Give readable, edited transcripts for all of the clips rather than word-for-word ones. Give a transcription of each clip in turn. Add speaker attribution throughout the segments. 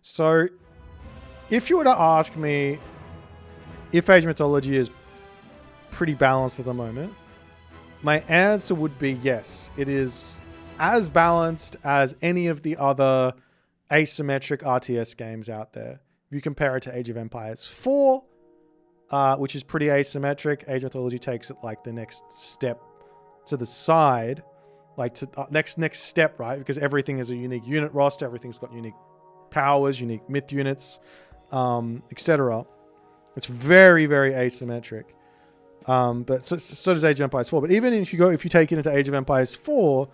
Speaker 1: So if you were to ask me if Age of Mythology is pretty balanced at the moment, my answer would be yes. It is as balanced as any of the other asymmetric RTS games out there. If you compare it to Age of Empires 4, which is pretty asymmetric, Age of Mythology takes it like the next step to the side, like to next step, right? Because everything is a unique unit roster, everything's got unique powers, unique myth units, etc. It's very, very asymmetric. But so does Age of Empires 4. But even if you take it into Age of Empires 4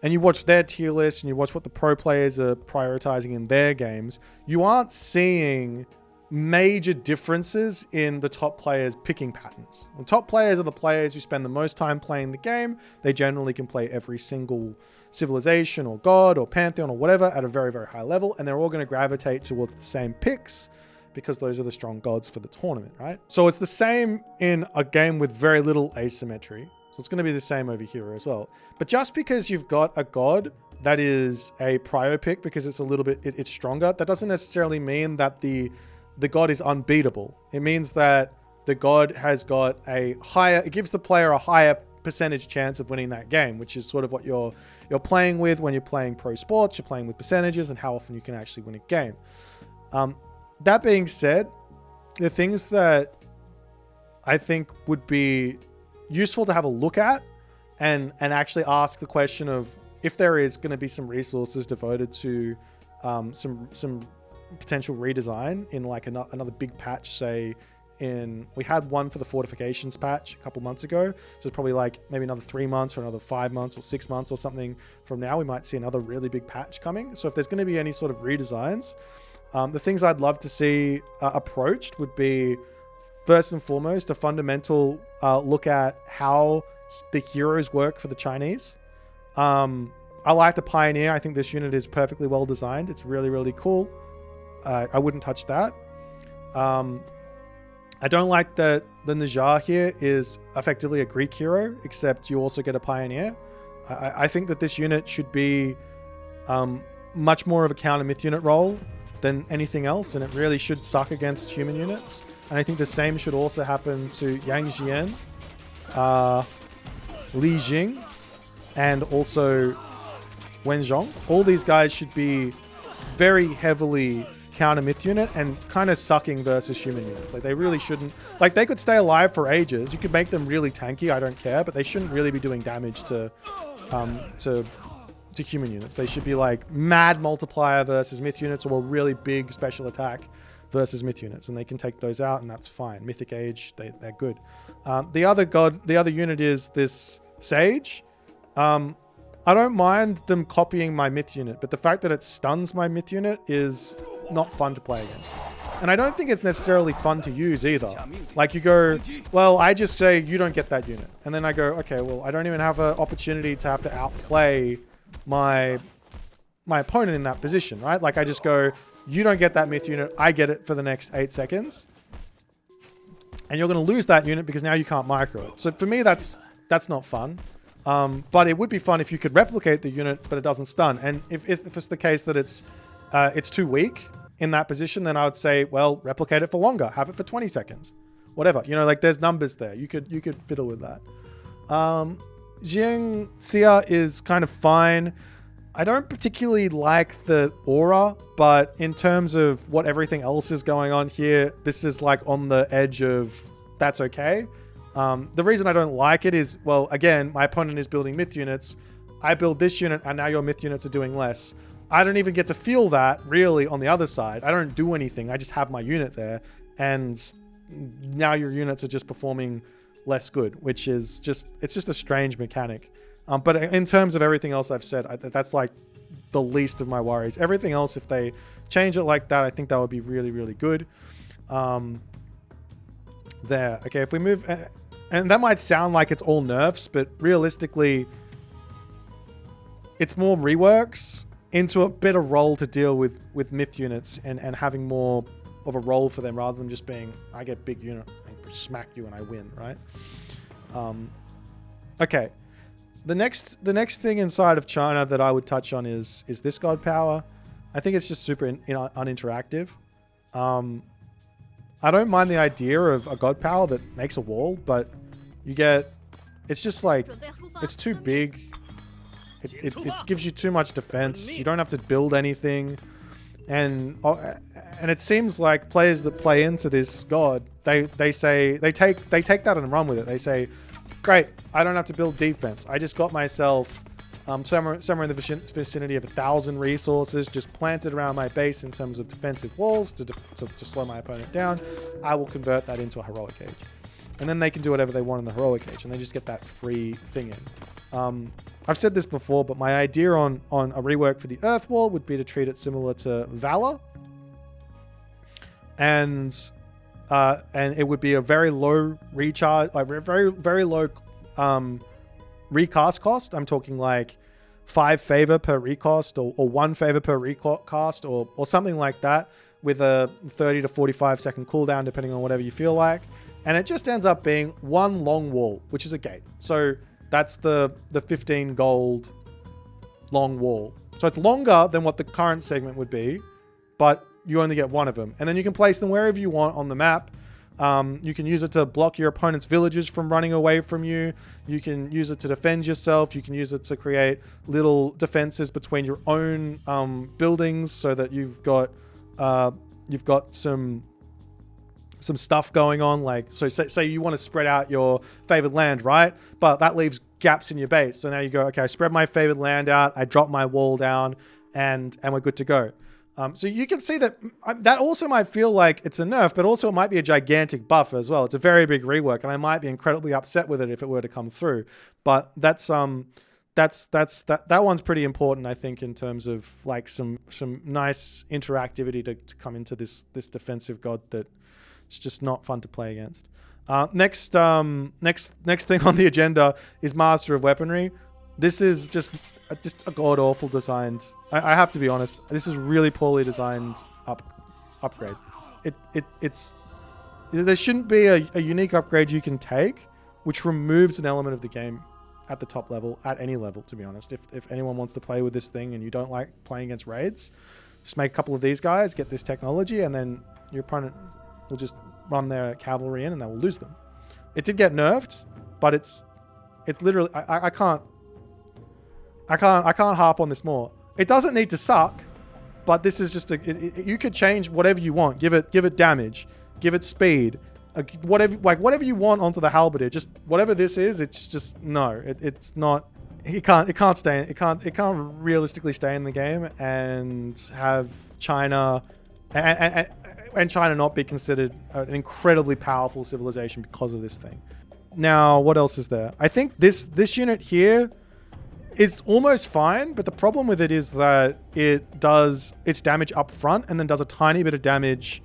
Speaker 1: and you watch their tier list and you watch what the pro players are prioritizing in their games, you aren't seeing major differences in the top players' picking patterns. The top players are the players who spend the most time playing the game. They generally can play every single civilization or god or pantheon or whatever at a very, very high level, and they're all going to gravitate towards the same picks because those are the strong gods for the tournament, right? So it's the same in a game with very little asymmetry. So it's going to be the same over here as well. But just because you've got a god that is a prio pick because it's a little bit, it's stronger, that doesn't necessarily mean that the god is unbeatable. It means that the god has got a higher, it gives the player a higher percentage chance of winning that game, which is sort of what you're playing with when you're playing pro sports. You're playing with percentages and how often you can actually win a game. That being said, the things that I think would be useful to have a look at and actually ask the question of if there is going to be some resources devoted to some potential redesign in like another big patch, say we had one for the fortifications patch a couple months ago. So it's probably like maybe another 3 months or another 5 months or 6 months or something from now, we might see another really big patch coming. So if there's going to be any sort of redesigns, the things I'd love to see approached would be, first and foremost, a fundamental look at how the heroes work for the Chinese. I like the Pioneer. I think this unit is perfectly well designed. It's really, really cool. I wouldn't touch that. I don't like that the Najar here is effectively a Greek hero, except you also get a Pioneer. I think that this unit should be much more of a counter myth unit role than anything else, and it really should suck against human units. And I think the same should also happen to Yang Jian, Li Jing, and also Wen Zhong. All these guys should be very heavily counter myth unit and kind of sucking versus human units. Like, they really shouldn't, like, they could stay alive for ages. You could make them really tanky, I don't care, but they shouldn't really be doing damage to human units. They should be like mad multiplier versus myth units, or a really big special attack versus myth units, and they can take those out, and that's fine. Mythic Age, they're good. The other unit is this Sage. I don't mind them copying my myth unit, but the fact that it stuns my myth unit is not fun to play against. And I don't think it's necessarily fun to use either. Like, you go, well, I just say you don't get that unit, and then I go, okay, well, I don't even have an opportunity to have to outplay my opponent in that position, right? Like, I just go, you don't get that myth unit, I get it for the next 8 seconds. And you're going to lose that unit because now you can't micro it. So for me, that's not fun. But it would be fun if you could replicate the unit, but it doesn't stun. And if it's the case that it's too weak in that position, then I would say, well, replicate it for longer. Have it for 20 seconds. Whatever. You know, like, there's numbers there. You could fiddle with that. Jiang Xia is kind of fine. I don't particularly like the aura, but in terms of what everything else is going on here, this is like on the edge of that's okay. The reason I don't like it is, well, again, my opponent is building myth units. I build this unit, and now your myth units are doing less. I don't even get to feel that really on the other side. I don't do anything. I just have my unit there, and now your units are just performing less good, which is it's just a strange mechanic. But in terms of everything else I've said, that's like the least of my worries. Everything else, if they change it like that, I think that would be really, really good. There. Okay, if we move... And that might sound like it's all nerfs, but realistically, it's more reworks into a better role to deal with myth units and having more of a role for them rather than just being, I get big unit, I smack you and I win, right? Okay. The next thing inside of China that I would touch on is this god power. I think it's just super uninteractive. I don't mind the idea of a god power that makes a wall, but you get, it's just like, it's too big. It gives you too much defense. You don't have to build anything. And it seems like players that play into this god, they take that and run with it. They say, great, I don't have to build defense. I just got myself somewhere in the vicinity of 1,000 resources just planted around my base in terms of defensive walls to slow my opponent down. I will convert that into a heroic age. And then they can do whatever they want in the heroic age, and they just get that free thing in. I've said this before, but my idea on a rework for the Earth Wall would be to treat it similar to Valor. And it would be a very low recharge, like very low recast cost. I'm talking like 5 favor per recast or 1 favor per recast or something like that, with a 30 to 45 second cooldown depending on whatever you feel like. And it just ends up being one long wall, which is a gate. So that's the 15 gold long wall. So it's longer than what the current segment would be, but you only get one of them. And then you can place them wherever you want on the map. You can use it to block your opponent's villagers from running away from you. You can use it to defend yourself. You can use it to create little defenses between your own buildings, so that you've got some stuff going on. Like, so say you want to spread out your favored land, right? But that leaves gaps in your base. So now you go, okay, I spread my favored land out, I drop my wall down, and we're good to go. So you can see that that also might feel like it's a nerf, but also it might be a gigantic buff as well. It's a very big rework, and I might be incredibly upset with it if it were to come through. But that one's pretty important, I think, in terms of like some nice interactivity to come into this defensive god that it's just not fun to play against. Next thing on the agenda is Master of Weaponry. This is just a god-awful designed. I have to be honest. This is really poorly designed upgrade. It's there shouldn't be a unique upgrade you can take which removes an element of the game at the top level, at any level, to be honest. If anyone wants to play with this thing and you don't like playing against raids, just make a couple of these guys, get this technology, and then your opponent will just run their cavalry in and they will lose them. It did get nerfed, but it's literally, I can't harp on this more. It doesn't need to suck, but this is just you could change whatever you want. Give it damage, give it speed, whatever you want onto the halberdier. Just whatever this is, it's just no. It's not. It can't realistically stay in the game and have China and China not be considered an incredibly powerful civilization because of this thing. Now, what else is there? I think this unit here is almost fine, but the problem with it is that it does its damage up front and then does a tiny bit of damage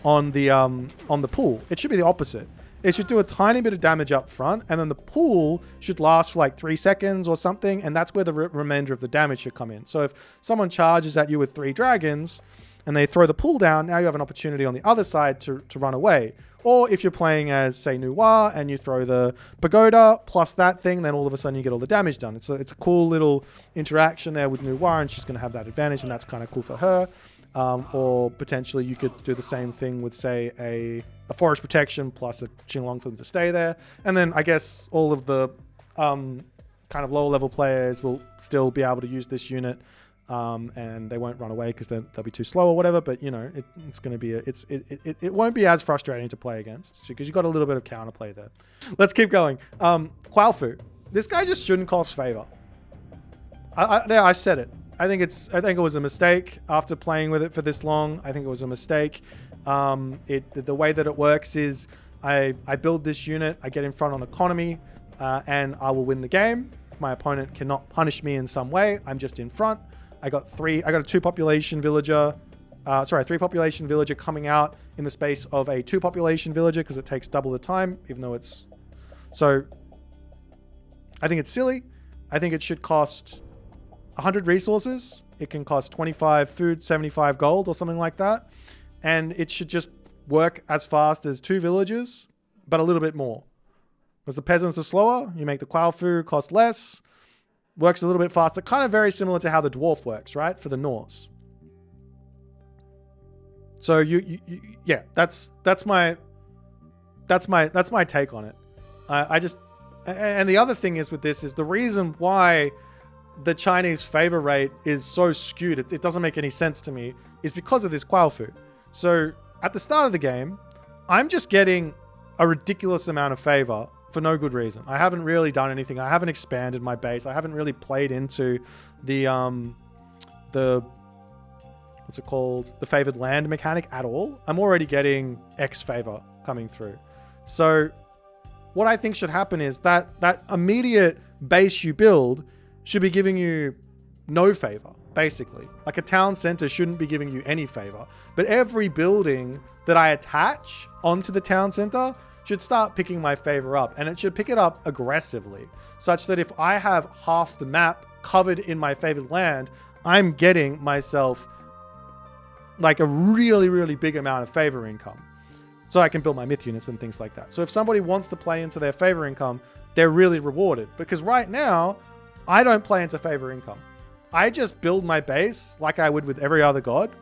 Speaker 1: on the pool. It should be the opposite. It should do a tiny bit of damage up front, and then the pool should last for like 3 seconds or something, and that's where the remainder of the damage should come in. So if someone charges at you with 3 dragons and they throw the pool down, now you have an opportunity on the other side to run away. Or if you're playing as, say, Noir, and you throw the pagoda plus that thing, then all of a sudden you get all the damage done. It's a cool little interaction there with Noir, and she's going to have that advantage, and that's kind of cool for her. Or potentially you could do the same thing with, say, a forest protection plus a Qinglong for them to stay there. And then I guess all of the kind of lower level players will still be able to use this unit. And they won't run away because they'll be too slow or whatever. But you know, it's going to be it won't be as frustrating to play against because you've got a little bit of counterplay there. Let's keep going. Quailfu. This guy just shouldn't cost favor. I said it. I think it was a mistake after playing with it for this long. I think it was a mistake. The way that it works is I build this unit, I get in front on economy, and I will win the game. My opponent cannot punish me in some way. I'm just in front. I got a 2 population villager. 3 population villager coming out in the space of a 2 population villager because it takes double the time, even though it's... So, I think it's silly. I think it should cost 100 resources. It can cost 25 food, 75 gold or something like that. And it should just work as fast as 2 villagers, but a little bit more. Because the peasants are slower, you make the Quailfu cost less, works a little bit faster, kind of very similar to how the dwarf works, right? For the Norse. So yeah, that's my take on it. I just, and the other thing is with this is the reason why the Chinese favor rate is so skewed, it doesn't make any sense to me, is because of this Kuaofu. So at the start of the game, I'm just getting a ridiculous amount of favor for no good reason. I haven't really done anything. I haven't expanded my base. I haven't really played into the what's it called? The favored land mechanic at all. I'm already getting X favor coming through. So what I think should happen is that immediate base you build should be giving you no favor, basically. Like a town center shouldn't be giving you any favor. But every building that I attach onto the town center should start picking my favor up. And it should pick it up aggressively, such that if I have half the map covered in my favored land, I'm getting myself like a really, really big amount of favor income. So I can build my myth units and things like that. So if somebody wants to play into their favor income, they're really rewarded. Because right now, I don't play into favor income. I just build my base like I would with every other god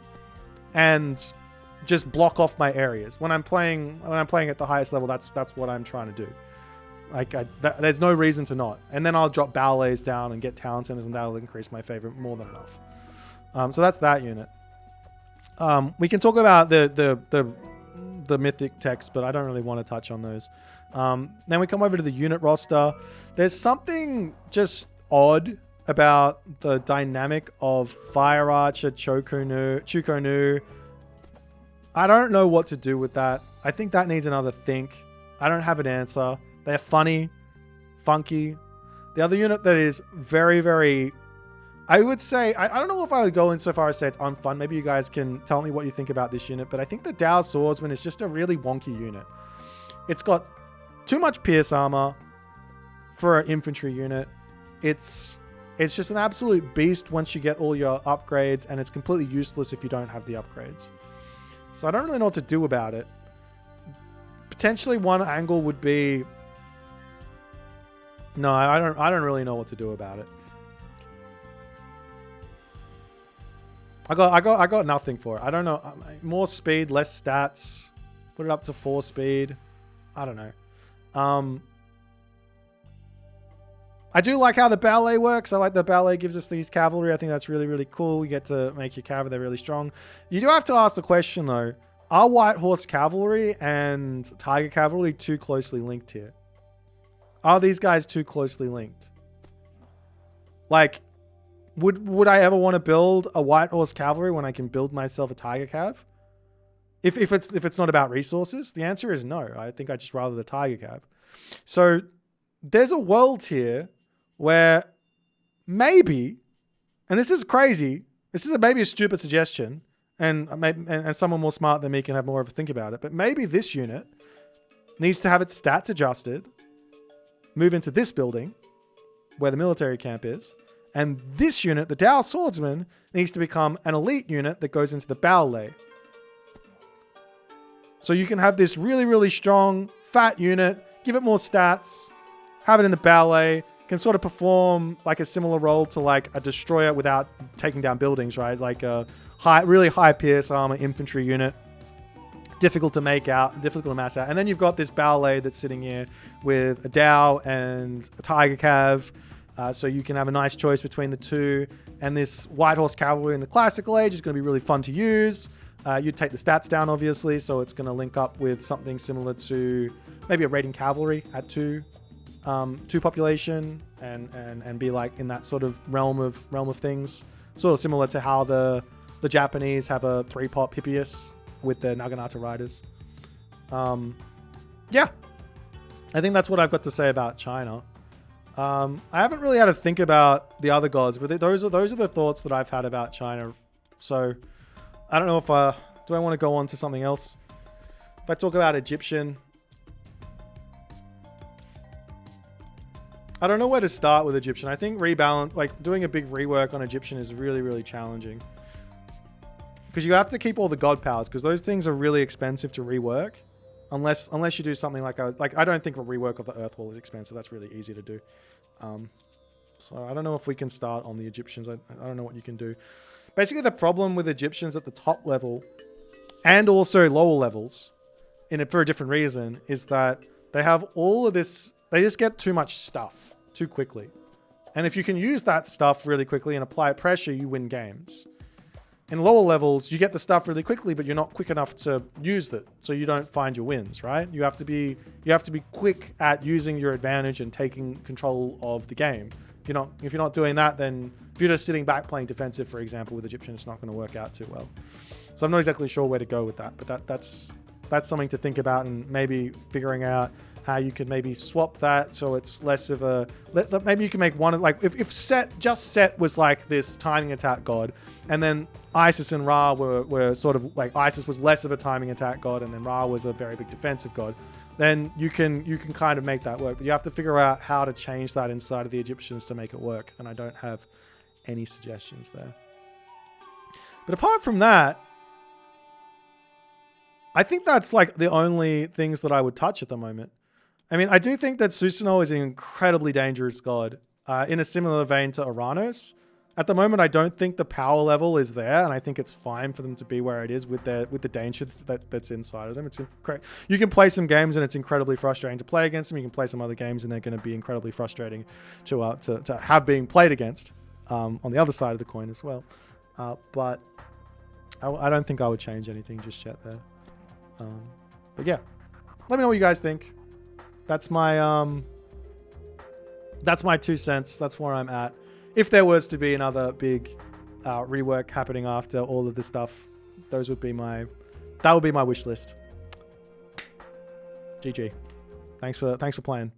Speaker 1: and just block off my areas. When I'm playing at the highest level, that's what I'm trying to do. Like there's no reason to not. And then I'll drop ballets down and get town centers, and that'll increase my favor more than enough. So that's that unit. We can talk about the mythic text, but I don't really want to touch on those. Then we come over to the unit roster. There's something just odd about the dynamic of Fire Archer, Chukonu. I don't know what to do with that. I think that needs another think. I don't have an answer. They're funny, funky. The other unit that is very, very... I would say, I don't know if I would go in so far as say it's unfun. Maybe you guys can tell me what you think about this unit, but I think the Dao Swordsman is just a really wonky unit. It's got too much pierce armor for an infantry unit. It's just an absolute beast once you get all your upgrades, and it's completely useless if you don't have the upgrades. So I don't really know what to do about it. Potentially one angle would be... No, I don't really know what to do about it. I got nothing for it. I don't know. More speed, less stats. Put it up to 4 speed. I don't know. I do like how the ballet works. I like the ballet gives us these cavalry. I think that's really, really cool. You get to make your cavalry. They're really strong. You do have to ask the question, though. Are White Horse Cavalry and Tiger Cavalry too closely linked here? Are these guys too closely linked? Like... Would I ever want to build a White Horse Cavalry when I can build myself a Tiger Cav? If it's not about resources, the answer is no. I think I'd just rather the Tiger Cav. So there's a world here where maybe, and this is crazy, this is maybe a stupid suggestion, and someone more smart than me can have more of a think about it, but maybe this unit needs to have its stats adjusted, move into this building where the military camp is, and this unit, the Dao Swordsman, needs to become an elite unit that goes into the ballet. So you can have this really, really strong, fat unit, give it more stats, have it in the ballet, can sort of perform like a similar role to like a destroyer without taking down buildings, right? Like a really high pierce armor infantry unit. Difficult to make out, difficult to mass out. And then you've got this ballet that's sitting here with a Dao and a Tiger Cav. So you can have a nice choice between the two. And this White Horse Cavalry in the classical age is going to be really fun to use. You'd take the stats down, obviously, so it's going to link up with something similar to maybe a raiding cavalry at 2 population and be like in that sort of realm of things. Sort of similar to how the Japanese have a 3-pop Hippias with their Naginata riders. Yeah, I think that's what I've got to say about China. I haven't really had to think about the other gods, but those are the thoughts that I've had about China. So I don't know if do I want to go on to something else? If I talk about Egyptian, I don't know where to start with Egyptian. I think doing a big rework on Egyptian is really, really challenging. Because you have to keep all the god powers, because those things are really expensive to rework. Unless you do something like I don't think a rework of the Earth Wall is expensive. That's really easy to do. So I don't know if we can start on the Egyptians. I don't know what you can do. Basically, the problem with Egyptians at the top level and also lower levels, for a different reason, is that they have all of this. They just get too much stuff too quickly. And if you can use that stuff really quickly and apply pressure, you win games. In lower levels, you get the stuff really quickly, but you're not quick enough to use it, so you don't find your wins, right? You have to be quick at using your advantage and taking control of the game. If you're not doing that, then if you're just sitting back playing defensive, for example, with Egyptian, it's not going to work out too well. So I'm not exactly sure where to go with that, but that's something to think about, and maybe figuring out how you could maybe swap that so it's less of a... Maybe you can make one... Like, if Set was like this timing attack god, and then Isis and Ra were sort of... Like, Isis was less of a timing attack god, and then Ra was a very big defensive god, then you can kind of make that work. But you have to figure out how to change that inside of the Egyptians to make it work, and I don't have any suggestions there. But apart from that, I think that's like the only things that I would touch at the moment. I mean, I do think that Susanoo is an incredibly dangerous god, in a similar vein to Uranus. At the moment, I don't think the power level is there, and I think it's fine for them to be where it is with the danger that's inside of them. You can play some games, and it's incredibly frustrating to play against them. You can play some other games, and they're going to be incredibly frustrating to have being played against, on the other side of the coin as well. But I don't think I would change anything just yet there. But yeah, let me know what you guys think. That's my 2 cents. That's where I'm at. If there was to be another big rework happening after all of this stuff, that would be my wish list. GG. Thanks for playing.